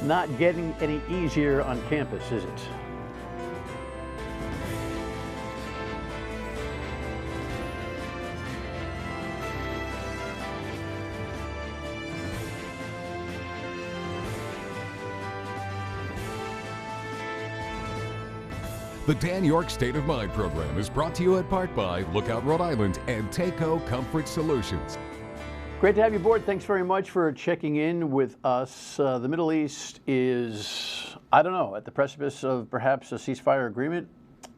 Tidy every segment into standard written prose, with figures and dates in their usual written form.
Not getting any easier on campus, is it? The Dan Yorke State of Mind program is brought to you in part by Lookout Rhode Island and Takeo Comfort Solutions. Great to have you aboard. Thanks very much for checking in with us. The Middle East is, I don't know, at the precipice of perhaps a ceasefire agreement.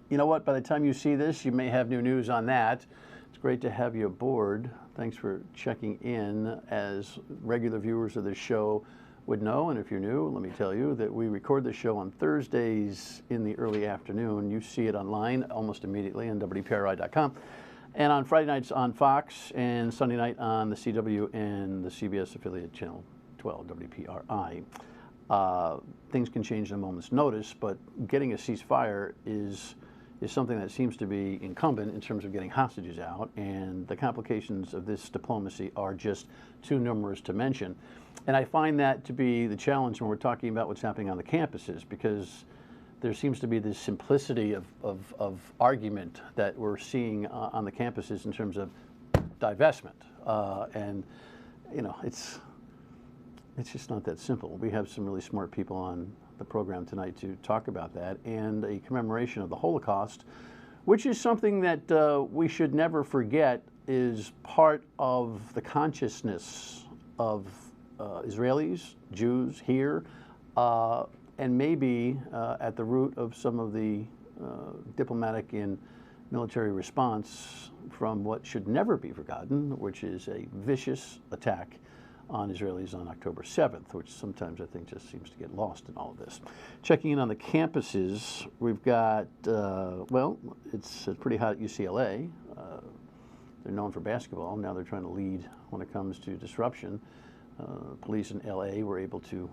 You know what? By the time you see this, you may have new news on that. It's great to have you aboard. Thanks for checking in. As regular viewers of this show would know, and if you're new, let me tell you that we record the show on Thursdays in the early afternoon. You see it online almost immediately on WPRI.com. And on Friday nights on Fox, and Sunday night on the CW and the CBS affiliate channel 12, WPRI. Things can change at a moment's notice, but getting a ceasefire is something that seems to be incumbent in terms of getting hostages out, and the complications of this diplomacy are just too numerous to mention. And I find that to be the challenge when we're talking about what's happening on the campuses, because there seems to be this simplicity of argument that we're seeing on the campuses in terms of divestment. And, you know, it's just not that simple. We have some really smart people on the program tonight to talk about that, and a commemoration of the Holocaust, which is something that we should never forget is part of the consciousness of Israelis, Jews here, and maybe at the root of some of the diplomatic and military response from what should never be forgotten, which is a vicious attack on Israelis on October 7th, which sometimes I think just seems to get lost in all of this. Checking in on the campuses, we've got, well, it's pretty hot at UCLA. They're known for basketball. Now they're trying to lead when it comes to disruption. Police in LA were able to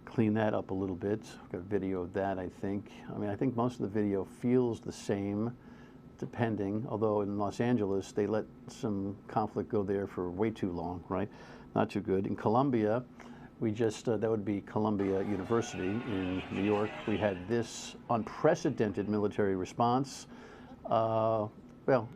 clean that up a little bit. We've got video of that, I think. I mean, I think most of the video feels the same, depending, although in Los Angeles, they let some conflict go there for way too long, right? Not too good. In Columbia, we just, that would be Columbia University in New York. We had this unprecedented military response. Well,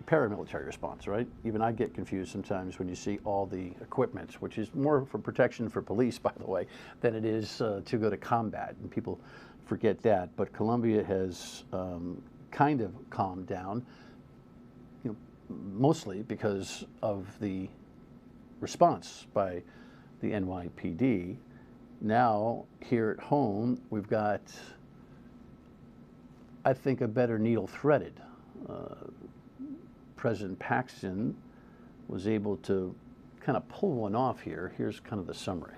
paramilitary response, right? Even I get confused sometimes when you see all the equipment, which is more for protection for police, by the way, than it is to go to combat, and people forget that. But Columbia has kind of calmed down, you know, mostly because of the response by the NYPD. Now, here at home, we've got, I think, a better needle threaded. President Paxton was able to kind of pull one off here. Here's kind of the summary.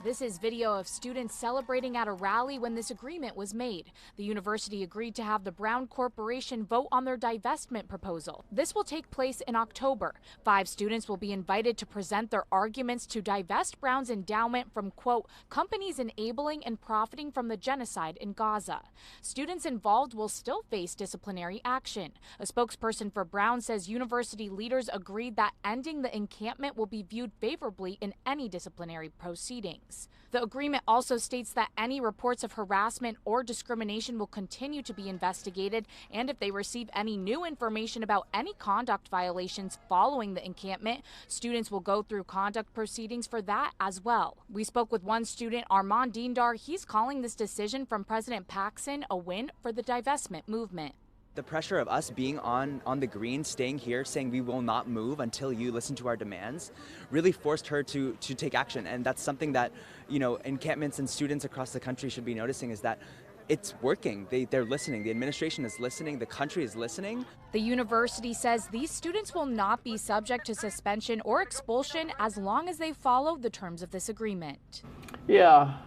This is video of students celebrating at a rally when this agreement was made. The university agreed to have the Brown Corporation vote on their divestment proposal. This will take place in October. 5 students will be invited to present their arguments to divest Brown's endowment from, quote, companies enabling and profiting from the genocide in Gaza. Students involved will still face disciplinary action. A spokesperson for Brown says university leaders agreed that ending the encampment will be viewed favorably in any disciplinary proceedings. The agreement also states that any reports of harassment or discrimination will continue to be investigated, and if they receive any new information about any conduct violations following the encampment, students will go through conduct proceedings for that as well. We spoke with one student, Armand Dindar. He's calling this decision from President Paxton a win for the divestment movement. The pressure of us being on the green, staying here, saying we will not move until you listen to our demands, really forced her to take action. And that's something that, you know, encampments and students across the country should be noticing, is that it's working. They're listening. The administration is listening. The country is listening. The university says these students will not be subject to suspension or expulsion as long as they follow the terms of this agreement. Yeah.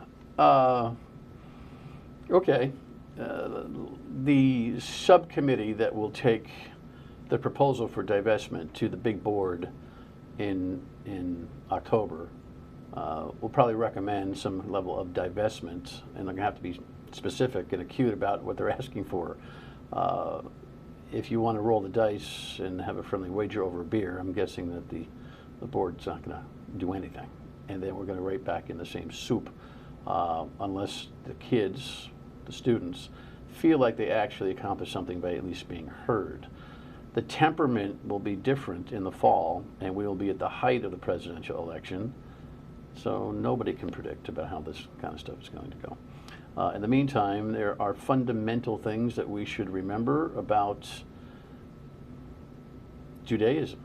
Okay. The subcommittee that will take the proposal for divestment to the big board in October will probably recommend some level of divestment, and they're going to have to be specific and acute about what they're asking for. If you want to roll the dice and have a friendly wager over a beer, I'm guessing that the board's not going to do anything. and then we're going to right back in the same soup, unless the kids, the students, feel like they actually accomplished something by at least being heard. The temperament will be different in the fall, and we will be at the height of the presidential election, so nobody can predict about how this kind of stuff is going to go. In the meantime, there are fundamental things that we should remember about Judaism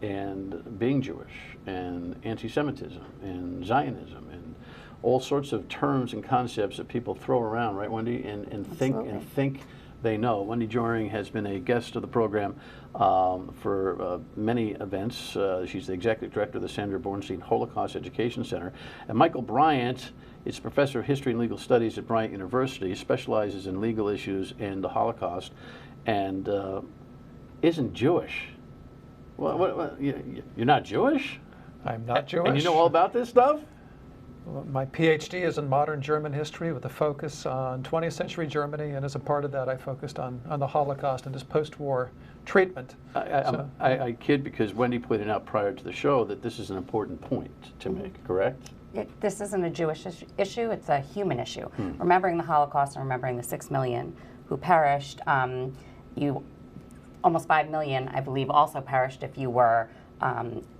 and being Jewish and anti-Semitism and Zionism and all sorts of terms and concepts that people throw around, right, Wendy, and think they know. Wendy Joering has been a guest of the program for many events. She's the executive director of the Sandra Bernstein Holocaust Education Center. And Michael Bryant is professor of history and legal studies at Bryant University, specializes in legal issues and the Holocaust, and isn't Jewish. You're not Jewish? I'm not Jewish. And you know all about this stuff? Well, my PhD is in modern German history with a focus on 20th century Germany, and as a part of that I focused on the Holocaust and its post-war treatment. I kid because Wendy pointed out prior to the show that this is an important point to make, correct? This isn't a Jewish issue, it's a human issue. Remembering the Holocaust and remembering the 6 million who perished, almost 5 million, I believe, also perished if you were,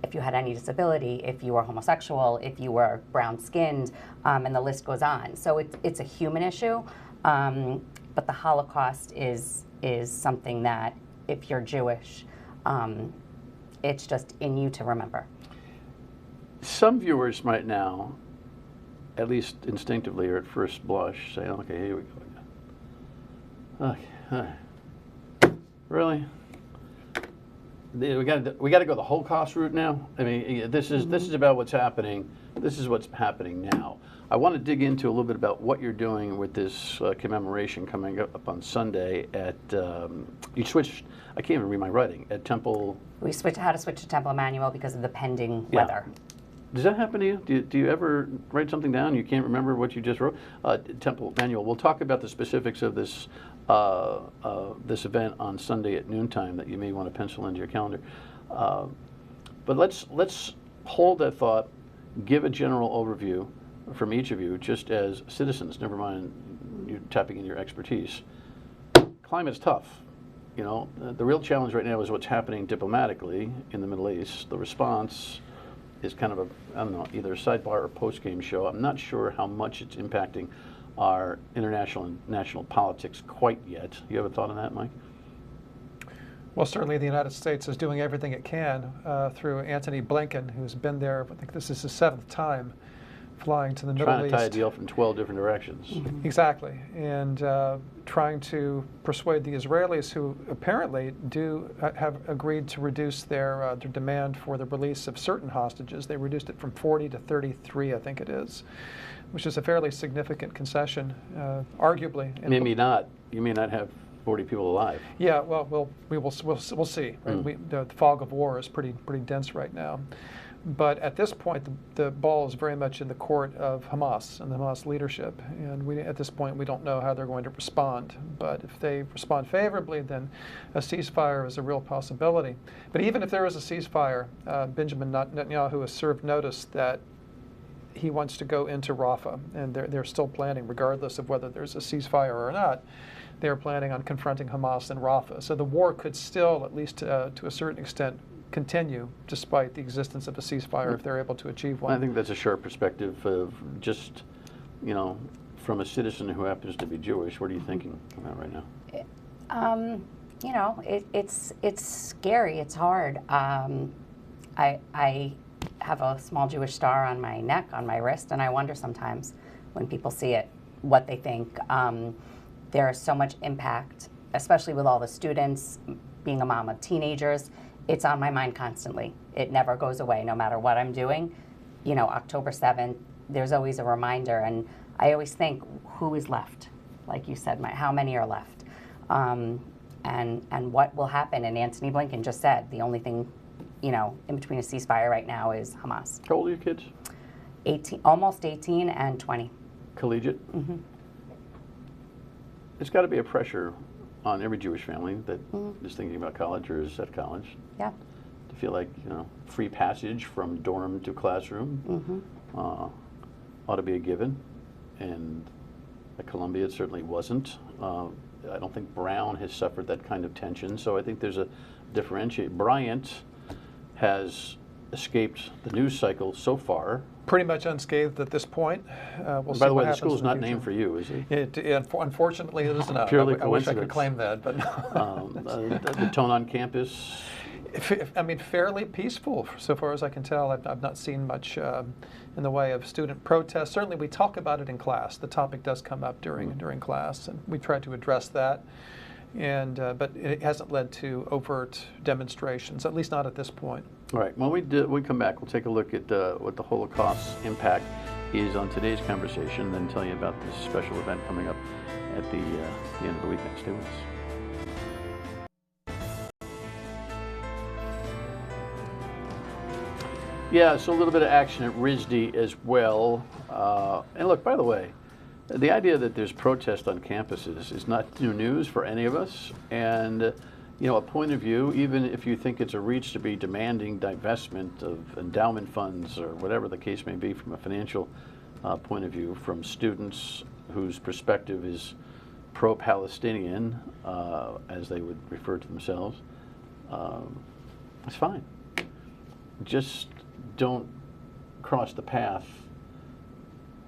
if you had any disability, if you were homosexual, if you were brown-skinned, and the list goes on. So it's a human issue, but the Holocaust is something that, if you're Jewish, it's just in you to remember. Some viewers might now, at least instinctively or at first blush, say, okay, here we go again. Okay, really? We got to go the Holocaust route now? I mean, this is about what's happening. This is what's happening now. I want to dig into a little bit about what you're doing with this commemoration coming up on Sunday at, you switched, I can't even read my writing, at Temple. We had to switch to Temple Emanu-El because of the pending weather. Does that happen to you? Do you ever write something down? You can't remember what you just wrote? Temple Emanu-El. We'll talk about the specifics of this this event on Sunday at noontime that you may want to pencil into your calendar. But let's hold that thought. Give a general overview from each of you, just as citizens. Never mind you tapping in your expertise. Climate's tough. You know, the real challenge right now is what's happening diplomatically in the Middle East. The response is kind of a, I don't know, either a sidebar or post-game show. I'm not sure how much it's impacting our international and national politics quite yet. You have a thought on that, Mike? Well, certainly the United States is doing everything it can through Antony Blinken, who's been there, I think this is his 7th time, flying to the Middle East. Trying to tie a deal from 12 different directions. Exactly, and trying to persuade the Israelis, who apparently have agreed to reduce their demand for the release of certain hostages. They reduced it from 40 to 33, I think it is, which is a fairly significant concession, arguably. Maybe not. You may not have 40 people alive. Yeah, well, we'll see. Right? The fog of war is pretty dense right now. But at this point, the ball is very much in the court of Hamas and the Hamas leadership. And at this point, we don't know how they're going to respond. But if they respond favorably, then a ceasefire is a real possibility. But even if there is a ceasefire, Benjamin Netanyahu has served notice that he wants to go into Rafah. And they're still planning, regardless of whether there's a ceasefire or not, they're planning on confronting Hamas in Rafah. So the war could still, at least to a certain extent, continue despite the existence of a ceasefire if they're able to achieve one. I think that's a sharp perspective of just, you know, from a citizen who happens to be Jewish. What are you thinking about right now? You know, it's scary. It's hard. I have a small Jewish star on my neck, on my wrist, and I wonder sometimes when people see it, what they think. There is so much impact, especially with all the students, being a mom of teenagers. It's on my mind constantly. It never goes away, no matter what I'm doing. You know, October 7th, there's always a reminder, and I always think, who is left? Like you said, how many are left? And what will happen? And Antony Blinken just said, the only thing, you know, in between a ceasefire right now is Hamas. How old are your kids? 18, almost 18 and 20. Collegiate? Mm-hmm. There's got to be a pressure on every Jewish family that is thinking about college or is at college, yeah, to feel like, you know, free passage from dorm to classroom ought to be a given, and at Columbia it certainly wasn't. I don't think Brown has suffered that kind of tension, so I think there's a differentiate. Bryant has escaped the news cycle so far. Pretty much unscathed at this point. We'll see By the way, what the school's happens in not the named future. for you, is it? Unfortunately, it is not. Purely I wish I could coincidence. claim that, but no. The tone on campus? I mean, fairly peaceful so far as I can tell. I've not seen much in the way of student protests. Certainly, we talk about it in class. The topic does come up during class, and we try to address that. And but it hasn't led to overt demonstrations, at least not at this point. All right. When we come back, we'll take a look at what the Holocaust's impact is on today's conversation, then tell you about this special event coming up at the end of the week. Stay with us. Yeah, so a little bit of action at RISD as well. And look, by the way, the idea that there's protest on campuses is not new news for any of us. And, you know, a point of view, even if you think it's a reach to be demanding divestment of endowment funds or whatever the case may be from a financial point of view from students whose perspective is pro-Palestinian, as they would refer to themselves, it's fine. Just don't cross the path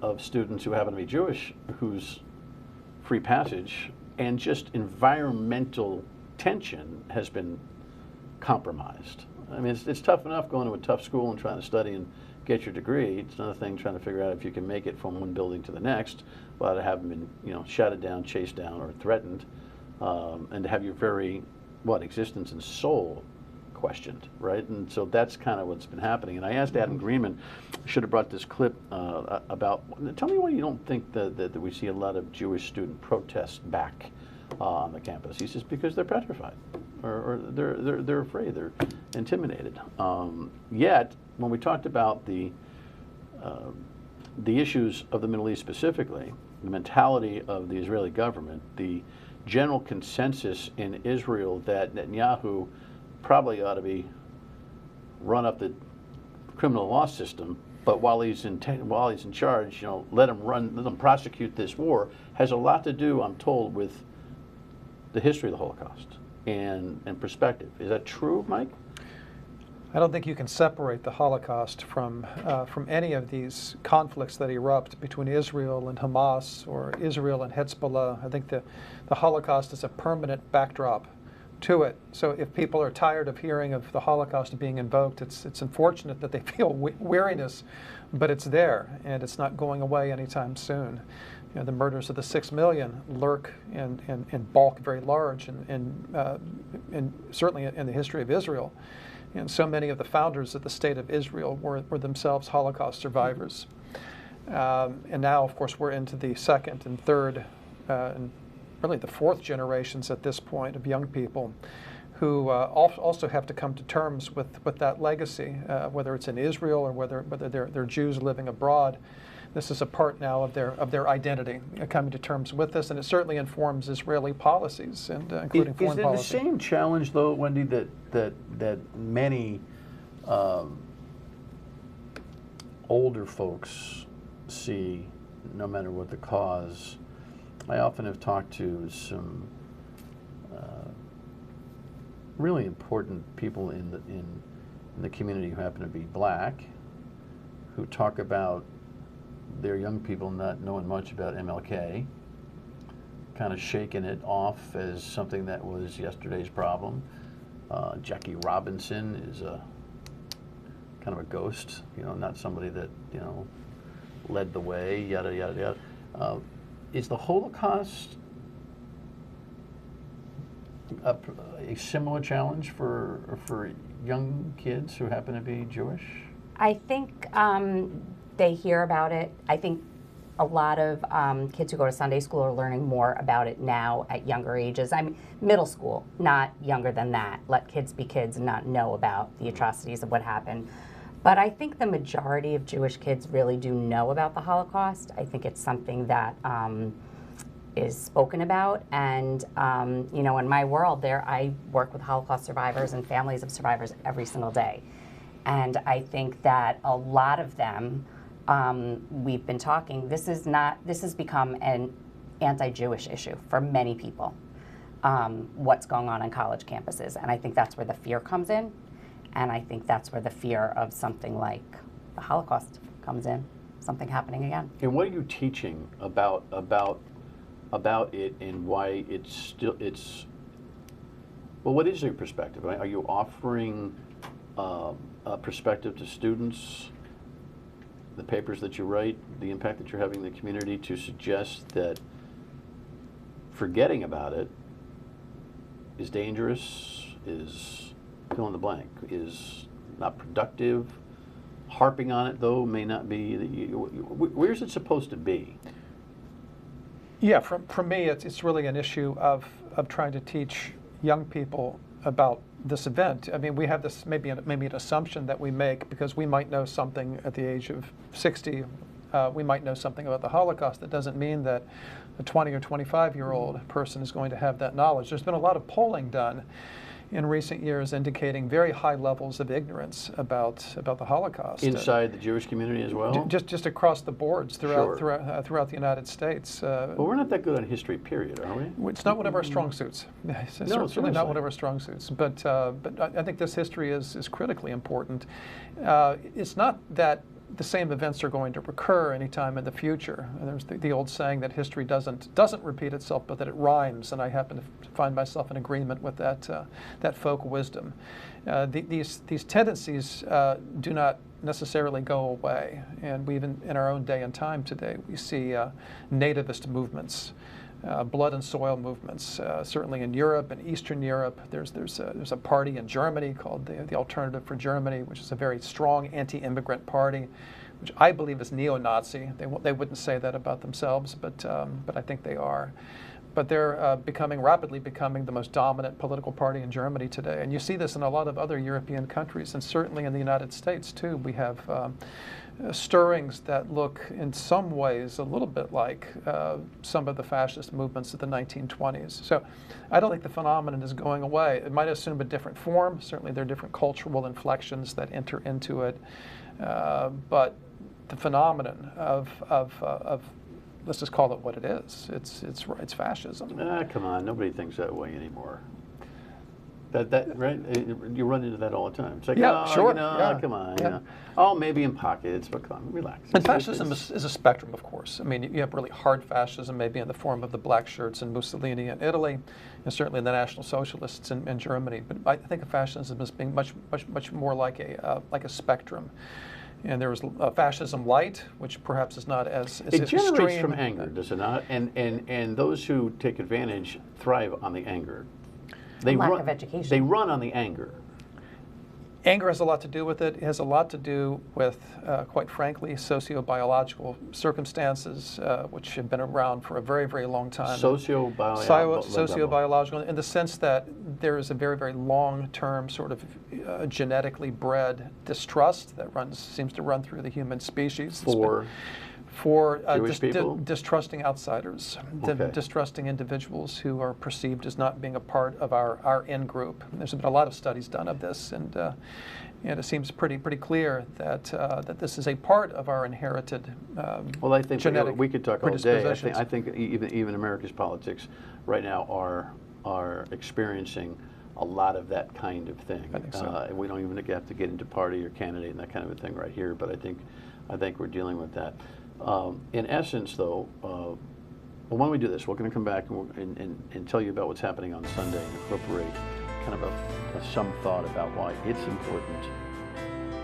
of students who happen to be Jewish, whose free passage and just environmental tension has been compromised. I mean, it's tough enough going to a tough school and trying to study and get your degree. It's another thing trying to figure out if you can make it from one building to the next without having been, you know, shouted down, chased down, or threatened, and to have your very, existence and soul questioned, right? And so that's kind of what's been happening. And I asked Adam Greenman, I should have brought this clip about, tell me why you don't think that we see a lot of Jewish student protests back on the campus. He says because they're petrified, or they're afraid, they're intimidated. Yet, when we talked about the issues of the Middle East specifically, the mentality of the Israeli government, the general consensus in Israel that Netanyahu probably ought to be run up the criminal law system, but while he's in charge, you know, let them prosecute this war, has a lot to do, I'm told, with the history of the Holocaust and perspective. Is that true, Mike? I don't think you can separate the Holocaust from any of these conflicts that erupt between Israel and Hamas or Israel and Hezbollah. I think the Holocaust is a permanent backdrop to it. So if people are tired of hearing of the Holocaust being invoked, it's unfortunate that they feel weariness, but it's there and it's not going away anytime soon. You know, the murders of the 6 million lurk and bulk very large, and certainly in the history of Israel. And so many of the founders of the state of Israel were themselves Holocaust survivors. And now, of course, we're into the second and third and really the fourth generations at this point of young people who also have to come to terms with that legacy, whether it's in Israel or whether they're Jews living abroad. This is a part now of their identity, coming to terms with this, and it certainly informs Israeli policies, and including foreign policy. Is it the same challenge, though, Wendy, that many older folks see, no matter what the cause? I often have talked to some really important people in the community who happen to be black, who talk about their young people not knowing much about MLK, kind of shaking it off as something that was yesterday's problem. Jackie Robinson is a kind of a ghost, you know, not somebody that, you know, led the way, yada, yada, yada. Is the Holocaust a similar challenge for young kids who happen to be Jewish? I think they hear about it. I think a lot of kids who go to Sunday school are learning more about it now at younger ages. I mean, middle school, not younger than that. Let kids be kids and not know about the atrocities of what happened. But I think the majority of Jewish kids really do know about the Holocaust. I think it's something that is spoken about. And you know, in my world there, I work with Holocaust survivors and families of survivors every single day. And I think that a lot of them, we've been talking, this has become an anti-Jewish issue for many people, what's going on college campuses. And I think that's where the fear comes in. And I think that's where the fear of something like the Holocaust comes in, something happening again. And what are you teaching about it, and why it's well, what is your perspective? Are you offering a perspective to students, the papers that you write, the impact that you're having in the community, to suggest that forgetting about it is dangerous, is fill in the blank, is not productive? Harping on it, though, may not be. Where's it supposed to be? Yeah, for me, it's really an issue of trying to teach young people about this event. I mean, we have this maybe an assumption that we make because we might know something at the age of 60. We might know something about the Holocaust. That doesn't mean that a 20 or 25-year-old person is going to have that knowledge. There's been a lot of polling done in recent years indicating very high levels of ignorance about the Holocaust. Inside the Jewish community as well? Just across the boards throughout Sure. throughout the United States. Well, we're not that good on history, period, are we? It's not one of our strong suits. It's certainly seriously. not one of our strong suits. But I think this history is critically important. It's not that the same events are going to recur anytime in the future. And there's the old saying that history doesn't repeat itself, but that it rhymes. And I happen to find myself in agreement with that folk wisdom. These tendencies do not necessarily go away. And we even in our own day and time today, we see nativist movements. Blood and soil movements, certainly in Europe and Eastern Europe. There's a party in Germany called the Alternative for Germany, which is a very strong anti-immigrant party, which I believe is neo-Nazi. They wouldn't say that about themselves, but I think they are. But they're rapidly becoming the most dominant political party in Germany today. And you see this in a lot of other European countries, and certainly in the United States too. We have stirrings that look in some ways a little bit like some of the fascist movements of the 1920s. So I don't think the phenomenon is going away. It might assume a different form. Certainly there are different cultural inflections that enter into it. But the phenomenon of let's just call it what it is. It's fascism. Come on, nobody thinks that way anymore. That right? You run into that all the time. It's like, yeah, oh, sure. You know, Yeah. Come on. Yeah. You know. Oh, maybe in pockets, but come on, relax. And fascism is a spectrum, of course. I mean, you have really hard fascism, maybe in the form of the black shirts in Mussolini in Italy, and certainly the National Socialists in Germany. But I think of fascism as being much more like a spectrum. And there was fascism light, which perhaps is not as it extreme. generates from anger, does it not? And those who take advantage thrive on the anger. Lack of education. They run on the anger. Anger has a lot to do with it. It has a lot to do with, quite frankly, socio-biological circumstances, which have been around for a very, very long time. Socio-biological, in the sense that there is a very, very long-term sort of genetically bred distrust that seems to run through the human species. For distrusting outsiders, Okay. distrusting individuals who are perceived as not being a part of our in-group. There's been a lot of studies done of this, and it seems pretty clear that this is a part of our inherited Well, I think genetic we could talk all day. predispositions. I think even America's politics right now are experiencing a lot of that kind of thing. I think so. And we don't even have to get into party or candidate and that kind of a thing right here, but I think we're dealing with that. In essence, though, well, why don't we do this? We're going to come back and tell you about what's happening on Sunday and incorporate kind of some thought about why it's important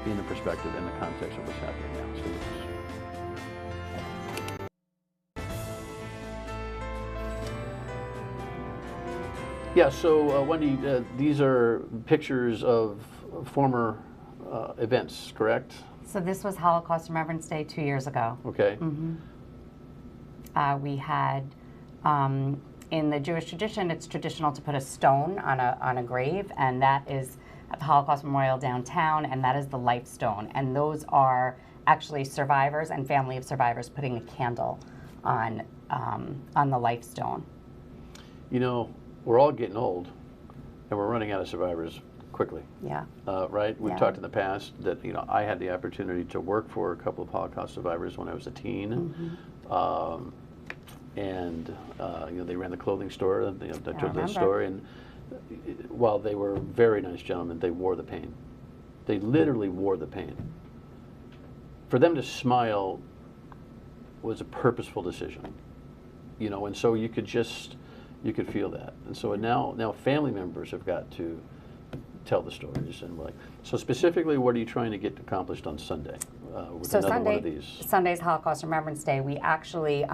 in the perspective and the context of what's happening now. So yeah, so Wendy, these are pictures of former events, correct? So this was Holocaust Remembrance Day 2 years ago. Okay. We had, in the Jewish tradition, it's traditional to put a stone on a grave, and that is at the Holocaust Memorial downtown, and that is the life stone. And those are actually survivors and family of survivors putting a candle on the Life Stone. You know, we're all getting old, and we're running out of survivors quickly. Yeah. Right? We've Yeah. talked in the past that, you know, I had the opportunity to work for a couple of Holocaust survivors when I was a teen. And you know, they ran the clothing store. And, you know, I took that story, and while they were very nice gentlemen, they wore the pain. They literally wore the pain. For them to smile was a purposeful decision, you know, and so you could feel that. And so now family members have got to tell the stories. And like, so specifically, what are you trying to get accomplished on Sunday? With another one of these? Sunday's Holocaust Remembrance Day. We actually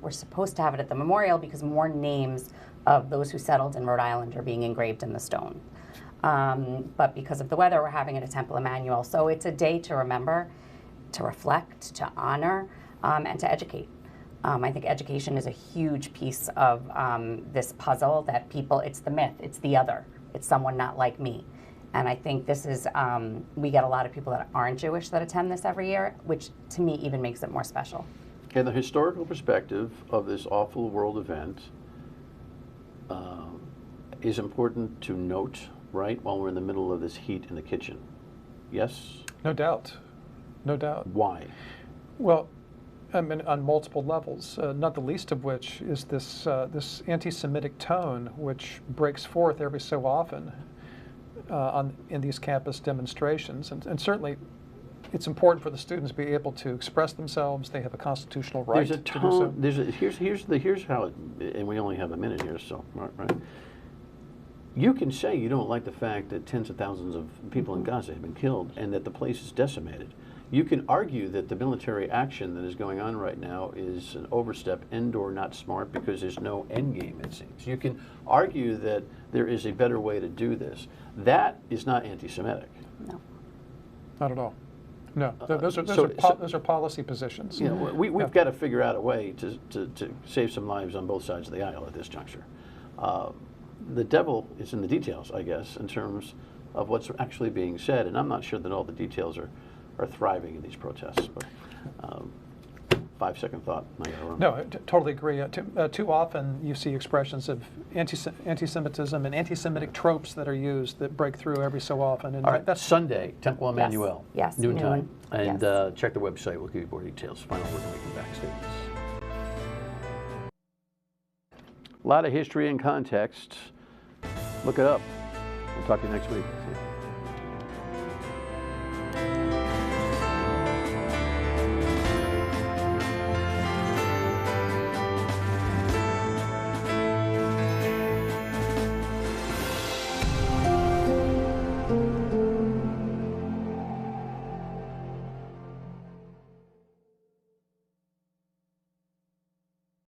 were supposed to have it at the memorial because more names of those who settled in Rhode Island are being engraved in the stone. But because of the weather, we're having it at Temple Emanu-El. So it's a day to remember, to reflect, to honor, and to educate. I think education is a huge piece of this puzzle that people, it's the myth, it's the other, it's someone not like me. And I think this is, we get a lot of people that aren't Jewish that attend this every year, which to me even makes it more special. And the historical perspective of this awful world event is important to note, right, while we're in the middle of this heat in the kitchen. Yes? No doubt. No doubt. Why? Well, I mean, on multiple levels, not the least of which is this, this anti-Semitic tone which breaks forth every so often in these campus demonstrations. And certainly it's important for the students to be able to express themselves. They have a constitutional right to do so. Here's how it, and we only have a minute here, so, right? You can say you don't like the fact that tens of thousands of people in Gaza have been killed and that the place is decimated. You can argue that the military action that is going on right now is an overstep and or not smart because there's no end game, it seems. You can argue that there is a better way to do this. That is not anti-Semitic. No. Not at all. No, those are policy positions. You know, we've got to figure out a way to save some lives on both sides of the aisle at this juncture. The devil is in the details, I guess, in terms of what's actually being said, and I'm not sure that all the details are thriving in these protests. But 5-second thought. No, I totally agree. Too often you see expressions of anti-Semitism and anti-Semitic tropes that are used that break through every so often. And all right, that's Sunday, Temple Emanu-El. Yes, noon time. Yes. And check the website. We'll give you more details. Final word when we come back. Stay with us. A lot of history and context. Look it up. We'll talk to you next week. See you.